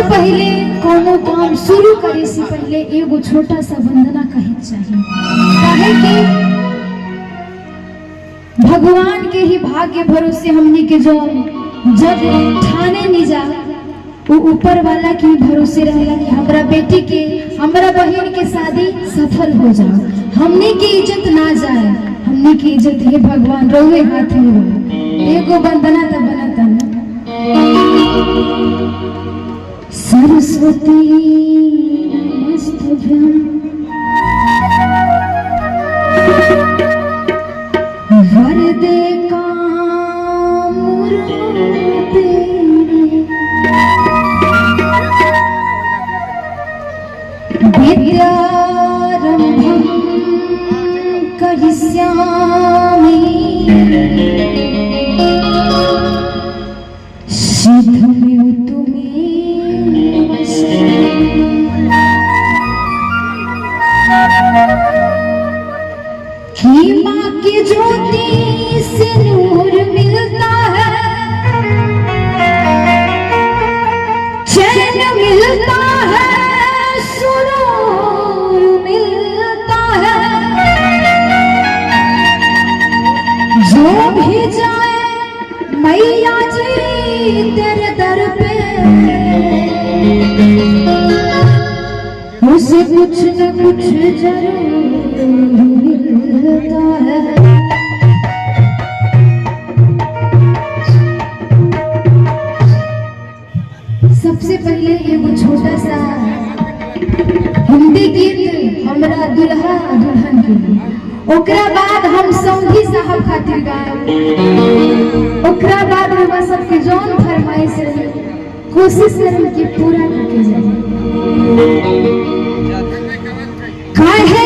पहले कोनो काम शुरू करे से पहले एगो छोटा सा वंदना कहे चाहिए। काहे कि भगवान के ही भाग्य भरोसे हमने के जो जब ठाने नहीं जा वो ऊपर वाला के भरोसे रहेला कि हमरा बेटी के हमरा बहन के शादी सफल हो जाए, हमने की इज्जत ना जाए, हमने की इज्जत है भगवान रोवे हाथ में हो। एगो वंदना तब बनता ना सरस्वती नमस्तुभ्यं वरदे कामरूपे विद्यारंभं करिष्यामि सिद्धमेतु मे कि माँ की ज्योति से नूर मिलता है, चैन मिलता है, सुरूर मिलता है। जो भी जाए मैया जी तेरे दर पे उसे कुछ न कुछ जरूर मिलता है। सबसे पहले एगो छोटा सा हिंदी गीत हमरा दुल्हा दुल्हन के लिए, ओकरा बाद हम संगी साहब खातिर गाएब, ओकरा बाद हम सबके जौन फरमाइश रही कोशिश करें कि पूरा करके जाए। काहे